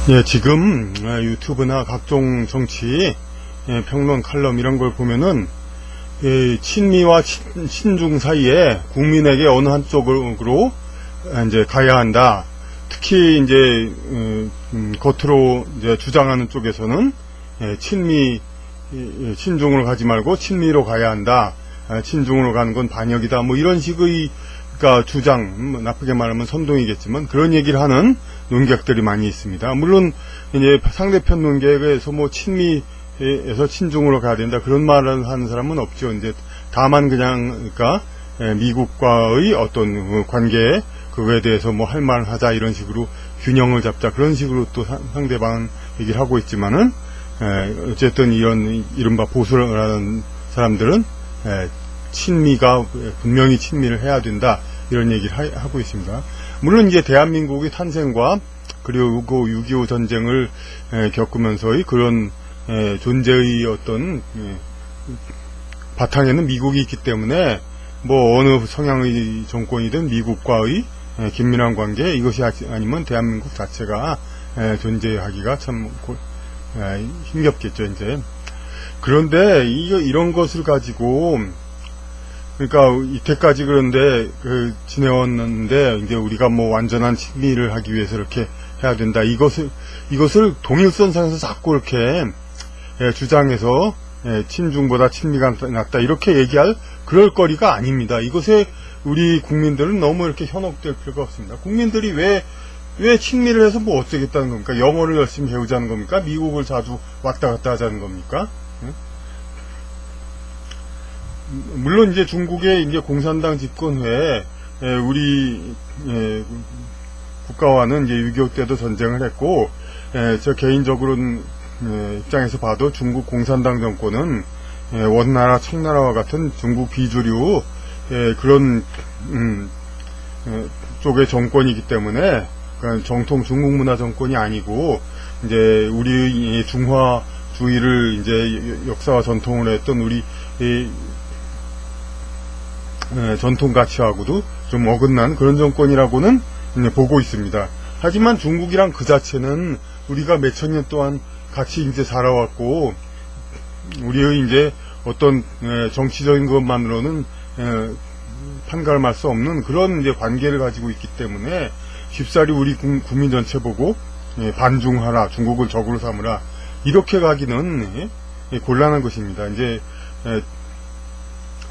예, 지금 유튜브나 각종 정치 평론 칼럼 이런 걸 보면은 친미와 친중 사이에 국민에게 어느 한쪽으로 이제 가야 한다. 특히 이제 겉으로 이제 주장하는 쪽에서는 친중으로 가지 말고 친미로 가야 한다. 친중으로 가는 건 반역이다. 뭐 이런 식의 그러니까 주장, 나쁘게 말하면 선동이겠지만 그런 얘기를 하는 논객들이 많이 있습니다. 물론 이제 상대편 논객에서 뭐 친미에서 친중으로 가야 된다 그런 말을 하는 사람은 없죠. 이제 다만 그냥 그러니까 미국과의 어떤 관계 그거에 대해서 뭐 할 말 하자 이런 식으로 균형을 잡자 그런 식으로 또 상대방은 얘기를 하고 있지만은 어쨌든 이런 이른바 보수라는 사람들은 친미가 분명히 친미를 해야 된다 이런 얘기를 하고 있습니다. 물론 이제 대한민국의 탄생과 그리고 6.25 전쟁을 겪으면서의 그런 존재의 어떤 바탕에는 미국이 있기 때문에 뭐 어느 성향의 정권이든 미국과의 긴밀한 관계 이것이 아니면 대한민국 자체가 존재하기가 참 힘겹겠죠 이제. 그런데 이런 것을 가지고 그러니까 이때까지 그런데 지내왔는데 이제 우리가 뭐 완전한 친미를 하기 위해서 이렇게 해야 된다. 이것을 동일선상에서 자꾸 이렇게 주장해서 친중보다 친미가 낫다 이렇게 얘기할 그럴 거리가 아닙니다. 이것에 우리 국민들은 너무 이렇게 현혹될 필요가 없습니다. 국민들이 왜 친미를 해서 뭐 어쩌겠다는 겁니까? 영어를 열심히 배우자는 겁니까? 미국을 자주 왔다 갔다 하자는 겁니까? 물론 이제 중국의 이제 공산당 집권 후에 우리 국가와는 이제 6.25 때도 전쟁을 했고 저 개인적으로는 입장에서 봐도 중국 공산당 정권은 원나라 청나라와 같은 중국 비주류 그런 쪽의 정권이기 때문에 그러니까 정통 중국 문화 정권이 아니고 이제 우리 중화주의를 이제 역사와 전통으로 했던 우리 전통 가치하고도 좀 어긋난 그런 정권이라고는 보고 있습니다. 하지만 중국이란 그 자체는 우리가 몇천 년 동안 같이 이제 살아왔고 우리의 이제 어떤 정치적인 것만으로는 판가름할 수 없는 그런 이제 관계를 가지고 있기 때문에 쉽사리 우리 국민 전체 보고 반중하라, 중국을 적으로 삼으라 이렇게 가기는 곤란한 것입니다. 이제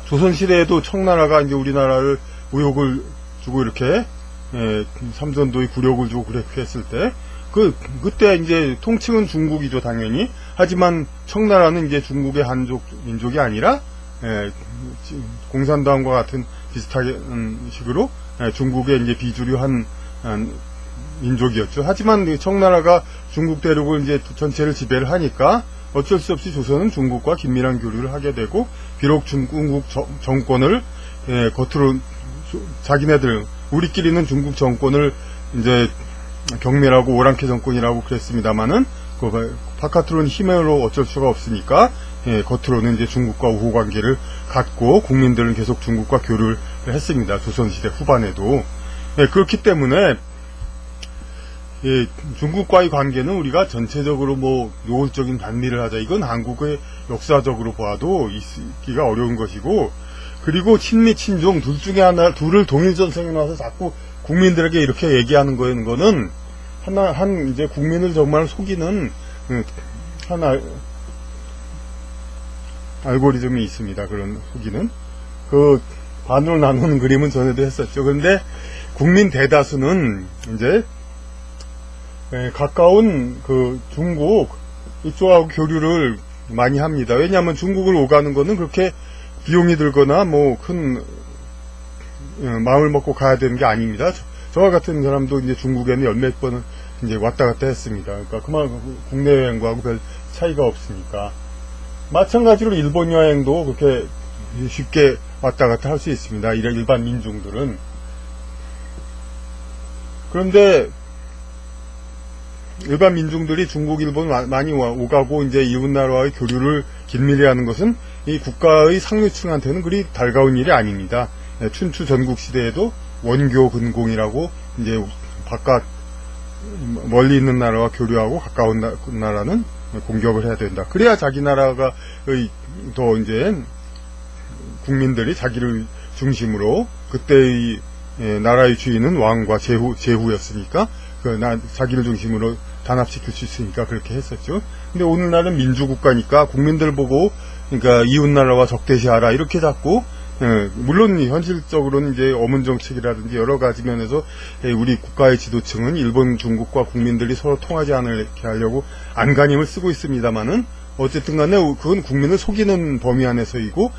조선시대에도 청나라가 이제 우리나라를 우욕을 주고 이렇게 삼전도의 굴욕을 주고 그렇게 했을 때 그때 이제 통칭은 중국이죠 당연히. 하지만 청나라는 이제 중국의 한족 민족이 아니라 공산당과 같은 비슷한 식으로 중국의 이제 비주류한 민족이었죠. 하지만 청나라가 중국 대륙을 이제 전체를 지배를 하니까 어쩔 수 없이 조선은 중국과 긴밀한 교류를 하게 되고 비록 중국 정권을 겉으로 자기네들 우리끼리는 중국 정권을 이제 경멸하고 오랑캐 정권이라고 그랬습니다만은 바깥으로는 힘으로 어쩔 수가 없으니까 겉으로는 이제 중국과 우호 관계를 갖고 국민들은 계속 중국과 교류를 했습니다. 조선시대 후반에도. 그렇기 때문에 중국과의 관계는 우리가 전체적으로 뭐 노골적인 반미를 하자 이건 한국의 역사적으로 봐도 있기가 어려운 것이고 그리고 친미 친중 둘 중에 둘을 동일전선에 놔서 자꾸 국민들에게 이렇게 얘기하는 거는 이제 국민을 정말 속이는 한 알고리즘이 있습니다. 그런 속이는 그 반으로 나누는 그림은 전에도 했었죠. 그런데 국민 대다수는 이제 가까운 중국 이쪽하고 교류를 많이 합니다. 왜냐하면 중국을 오가는 거는 그렇게 비용이 들거나 뭐 큰 마음을 먹고 가야 되는 게 아닙니다. 저와 같은 사람도 이제 중국에는 열몇 번은 이제 왔다 갔다 했습니다. 그러니까 그만큼 국내 여행과하고 별 차이가 없으니까. 마찬가지로 일본 여행도 그렇게 쉽게 왔다 갔다 할 수 있습니다. 이런 일반 민중들은. 그런데 일반 민중들이 중국, 일본 많이 오가고 이제 이웃나라와의 교류를 긴밀히 하는 것은 이 국가의 상류층한테는 그리 달가운 일이 아닙니다. 춘추 전국 시대에도 원교 근공이라고 이제 바깥 멀리 있는 나라와 교류하고 가까운 나라는 공격을 해야 된다. 그래야 자기 나라가 더 이제 국민들이 자기를 중심으로 그때의 나라의 주인은 왕과 제후였으니까 자기를 중심으로 단합시킬 수 있으니까 그렇게 했었죠. 근데 오늘날은 민주국가니까 국민들 보고 그러니까 이웃나라와 적대시하라 이렇게 자꾸 물론 현실적으로는 이제 어문 정책이라든지 여러 가지 면에서 우리 국가의 지도층은 일본, 중국과 국민들이 서로 통하지 않게 하려고 안간힘을 쓰고 있습니다만은 어쨌든 간에 그건 국민을 속이는 범위 안에서이고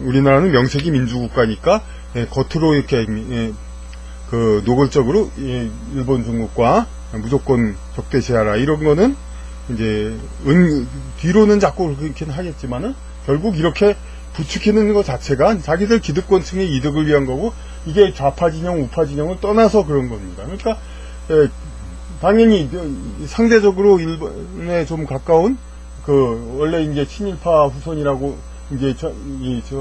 우리나라는 명색이 민주국가니까 겉으로 이렇게 노골적으로 일본, 중국과 무조건 적대시하라 이런 거는 이제 뒤로는 자꾸 그렇긴 하겠지만은 결국 이렇게 부추기는 것 자체가 자기들 기득권층의 이득을 위한 거고 이게 좌파 진영, 우파 진영을 떠나서 그런 겁니다. 그러니까 당연히 상대적으로 일본에 좀 가까운 원래 이제 친일파 후손이라고 이제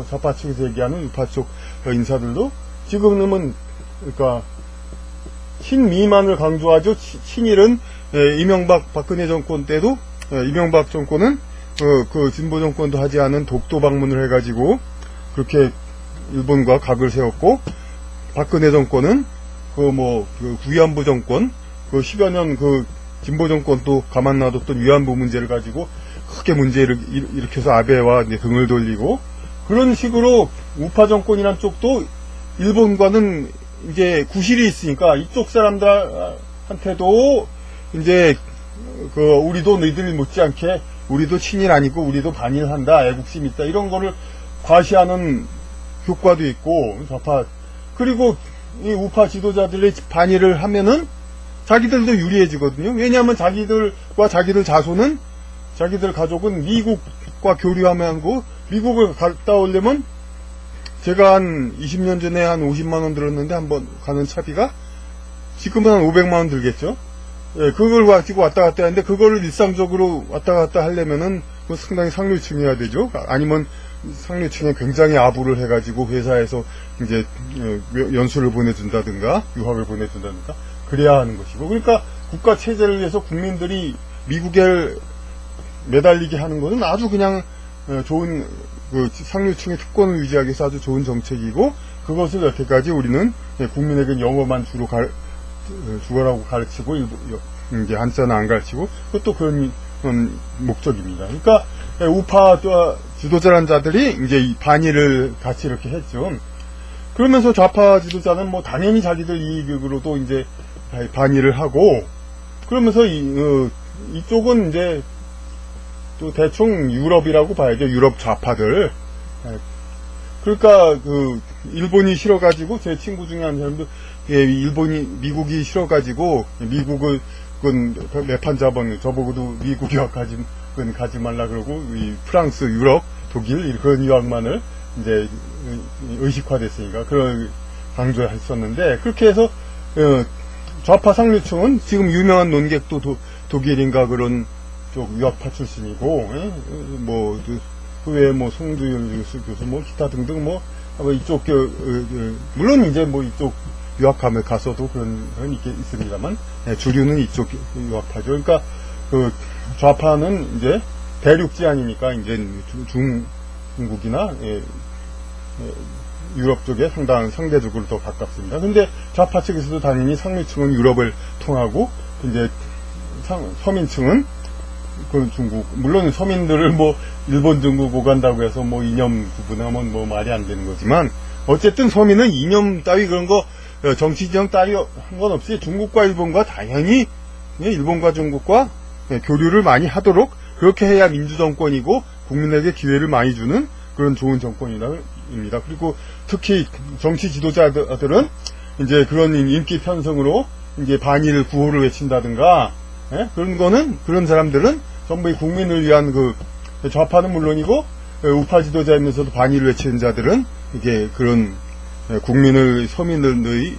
좌파 측에서 얘기하는 우파 쪽 인사들도 지금은 그러니까 친미만을 강조하죠. 친일은 이명박 박근혜 정권 때도 이명박 정권은 그 진보 정권도 하지 않은 독도 방문을 해가지고 그렇게 일본과 각을 세웠고 박근혜 정권은 그 위안부 정권 10여 년 진보 정권도 가만 놔뒀던 위안부 문제를 가지고 크게 문제를 일으켜서 아베와 이제 등을 돌리고 그런 식으로 우파 정권이란 쪽도 일본과는 이제 구실이 있으니까 이쪽 사람들한테도 이제 우리도 너희들 못지않게 우리도 친일 아니고 우리도 반일한다, 애국심 있다 이런 거를 과시하는 효과도 있고 좌파 그리고 이 우파 지도자들의 반일을 하면은 자기들도 유리해지거든요. 왜냐하면 자기들과 자기들 자손은 자기들 가족은 미국과 교류하고 미국을 갔다 오려면 제가 한 20년 전에 한 50만원 들었는데 한번 가는 차비가 지금은 한 500만원 들겠죠. 예, 그걸 가지고 왔다 갔다 하는데 그거를 일상적으로 왔다 갔다 하려면은 상당히 상류층이어야 되죠. 아니면 상류층에 굉장히 아부를 해가지고 회사에서 이제 연수를 보내준다든가 유학을 보내준다든가 그래야 하는 것이고 그러니까 국가 체제를 위해서 국민들이 미국에 매달리게 하는 것은 아주 그냥 좋은 상류층의 특권을 유지하기 위해서 아주 좋은 정책이고 그것을 여태까지 우리는 국민에게 영어만 주로 주어라고 가르치고 이제 한자는 안 가르치고 그것도 그런 목적입니다. 그러니까 우파 지도자란 자들이 이제 이반일을 같이 이렇게 했죠. 그러면서 좌파 지도자는 당연히 자기들 이익으로도 이제 반일을 하고 그러면서 이쪽은 이제 또 대충 유럽이라고 봐야죠. 유럽 좌파들. 그러니까 일본이 싫어가지고 제 친구 중에 한 사람도 미국이 싫어가지고 미국은 매판 자본 저보고도 미국 유학 가지 말라 그러고 이 프랑스, 유럽, 독일 그런 유학만을 이제 의식화됐으니까 그런 강조했었는데 그렇게 해서 좌파 상류층은 지금 유명한 논객도 독일인가 그런 쪽 유학파 출신이고 그 외에 송두열 교수 기타 등등 이쪽 물론 이제 이쪽 유학하면 가서도 그런 게 있습니다만 주류는 이쪽 유학파죠. 그러니까 좌파는 이제 대륙지 아니니까 이제 중국이나 유럽 쪽에 상대적으로 더 가깝습니다. 근데 좌파 측에서도 당연히 상류층은 유럽을 통하고 이제 서민층은 중국 물론 서민들을 일본 중국 오간다고 해서 이념 구분하면 말이 안 되는 거지만 어쨌든 서민은 이념 따위 그런 거 정치 지형 따위 한 건 없이 중국과 일본과 당연히 일본과 중국과 교류를 많이 하도록 그렇게 해야 민주정권이고 국민에게 기회를 많이 주는 그런 좋은 정권입니다. 그리고 특히 정치 지도자들은 이제 그런 인기 편성으로 이제 반일 구호를 외친다든가 그런 사람들은 전부 국민을 위한 좌파는 물론이고 우파 지도자이면서도 반일을 외치는 자들은 이게 그런 서민들의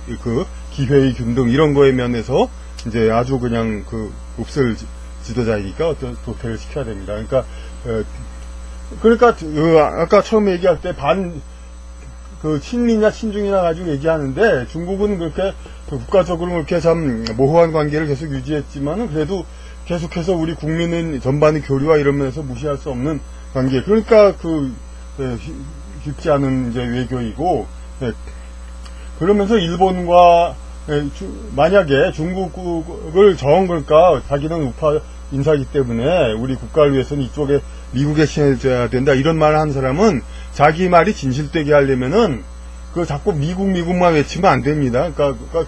기회의 균등 이런 거에 면에서 이제 아주 그냥 몹쓸 지도자이니까 도태를 시켜야 됩니다. 그러니까 아까 처음에 얘기할 때 그 친미냐 친중이냐 가지고 얘기하는데 중국은 그렇게 국가적으로 그렇게 참 모호한 관계를 계속 유지했지만은 그래도 계속해서 우리 국민은 전반의 교류와 이런 면에서 무시할 수 없는 관계. 그러니까 쉽지 않은 이제 외교이고, 그러면서 일본과 만약에 중국을 그러니까 자기는 우파 인사이기 때문에 우리 국가를 위해서는 이쪽에 미국에 친해져야 된다 이런 말을 하는 사람은 자기 말이 진실되게 하려면은 그 자꾸 미국만 외치면 안 됩니다. 그러니까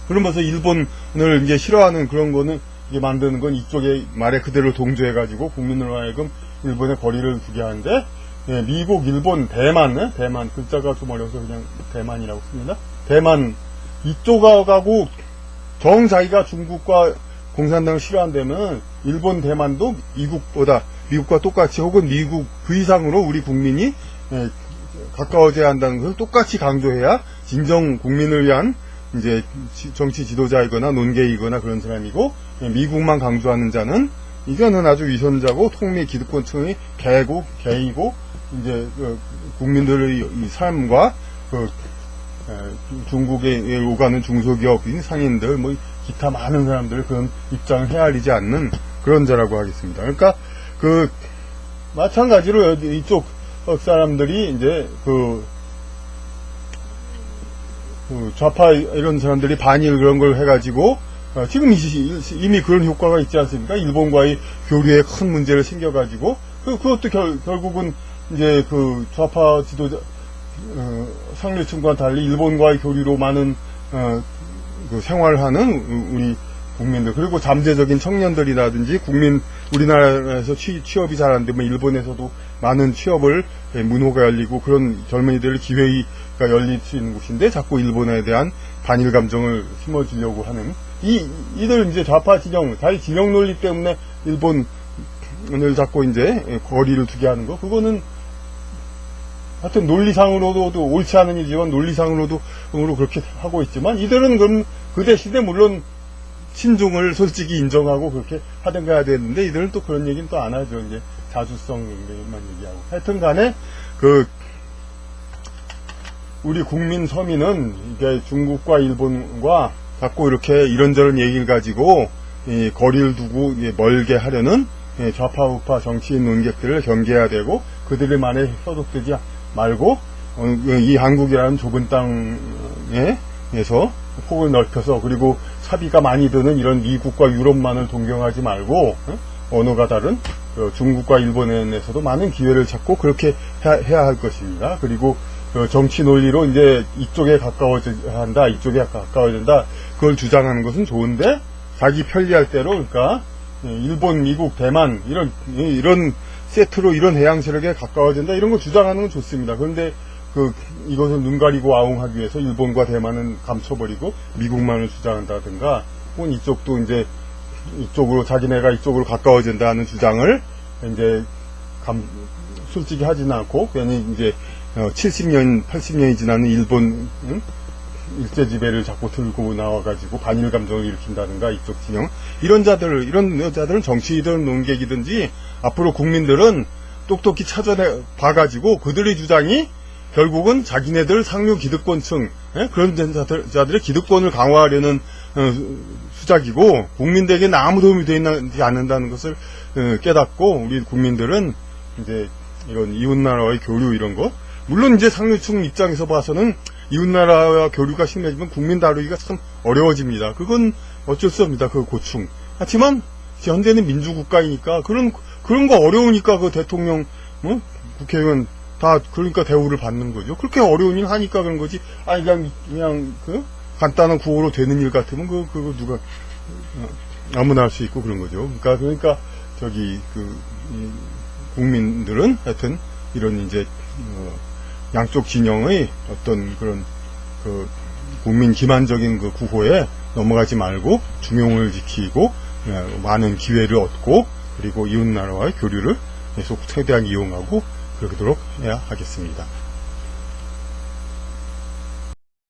그러면서 일본을 이제 싫어하는 그런 거는 이게 만드는 건 이쪽에 말에 그대로 동조해가지고 국민으로 하여금 일본에 거리를 두게 하는데, 미국, 일본, 대만 글자가 좀 어려서 그냥 대만이라고 씁니다. 대만 이쪽하고 자기가 중국과 공산당을 싫어한다면 일본, 대만도 미국과 똑같이 혹은 미국 그 이상으로 우리 국민이 가까워져야 한다는 것을 똑같이 강조해야 진정 국민을 위한 이제 정치 지도자이거나 논객이거나 그런 사람이고, 미국만 강조하는 자는 이거는 아주 위선자고 통미 기득권층의 개이고 이제 국민들의 삶과 중국에 오가는 중소기업인 상인들 뭐 기타 많은 사람들 그런 입장을 헤아리지 않는 그런 자라고 하겠습니다. 그러니까 마찬가지로 이쪽 사람들이 이제 좌파 이런 사람들이 반일 그런 걸 해가지고 지금 이미 그런 효과가 있지 않습니까? 일본과의 교류에 큰 문제를 생겨가지고 그것도 결국은 이제 좌파 지도자 상류층과 달리 일본과의 교류로 많은 생활하는 우리 국민들, 그리고 잠재적인 청년들이라든지 우리나라에서 취업이 잘 안 되면 일본에서도 많은 취업을 문호가 열리고 그런 젊은이들 기회가 열릴 수 있는 곳인데 자꾸 일본에 대한 반일 감정을 심어주려고 하는 이들 이제 좌파 진영, 자기 진영 논리 때문에 일본을 자꾸 이제 거리를 두게 하는 거, 그거는 하여튼 논리상으로도 옳지 않은 일이지만 논리상으로도 그렇게 하고 있지만 이들은 그럼 그 대신에 물론 친중을 솔직히 인정하고 그렇게 하든가 해야 되는데 이들은 또 그런 얘기는 또 안 하죠. 이제 자주성만 얘기하고. 하여튼 간에 우리 국민 서민은 이게 중국과 일본과 자꾸 이렇게 이런저런 얘기를 가지고 거리를 두고 멀게 하려는 좌파 우파 정치인 논객들을 경계해야 되고 그들의 말에 소속되지 말고 이 한국이라는 좁은 땅에서 폭을 넓혀서 그리고 차비가 많이 드는 이런 미국과 유럽만을 동경하지 말고 언어가 다른 중국과 일본에서도 많은 기회를 찾고 그렇게 해야 할 것입니다. 그리고 정치 논리로 이제 이쪽에 가까워져야 한다, 이쪽에 가까워야 된다, 그걸 주장하는 것은 좋은데 자기 편리할 대로, 그러니까 일본, 미국, 대만 이런 세트로 이런 해양 세력에 가까워진다 이런 거 주장하는 건 좋습니다. 그런데 이것을 눈 가리고 아웅하기 위해서 일본과 대만은 감춰버리고 미국만을 주장한다든가, 혹은 이쪽도 이제 이쪽으로 자기네가 이쪽으로 가까워진다 하는 주장을 이제 솔직히 하지는 않고 괜히 이제 70년, 80년이 지나는 일본 일제 지배를 자꾸 들고 나와가지고 반일 감정을 일으킨다든가 이쪽 진영 이런 여자들은 정치이든 논객이든지 앞으로 국민들은 똑똑히 찾아내 봐가지고 그들의 주장이 결국은 자기네들 상류 기득권층 그런 자들의 기득권을 강화하려는 수작이고 국민들에게는 아무 도움이 되지 않는다는 것을 깨닫고 우리 국민들은 이제 이런 이웃나라와의 교류 이런 것, 물론 이제 상류층 입장에서 봐서는 이웃나라와 교류가 심해지면 국민 다루기가 참 어려워집니다. 그건 어쩔 수 없습니다. 그 고충. 하지만 현대는 민주국가이니까 그런 거 어려우니까 그 대통령, 국회의원 다 그러니까 대우를 받는 거죠. 그렇게 어려운 일 하니까 그런 거지. 그냥 간단한 구호로 되는 일 같으면 그거 누가 아무나 할 수 있고 그런 거죠. 그러니까 국민들은 하여튼 이런 이제 양쪽 진영의 어떤 그런 국민 기만적인 구호에 넘어가지 말고 중용을 지키고 많은 기회를 얻고 그리고 이웃나라와의 교류를 계속 최대한 이용하고 그러도록 해야 하겠습니다.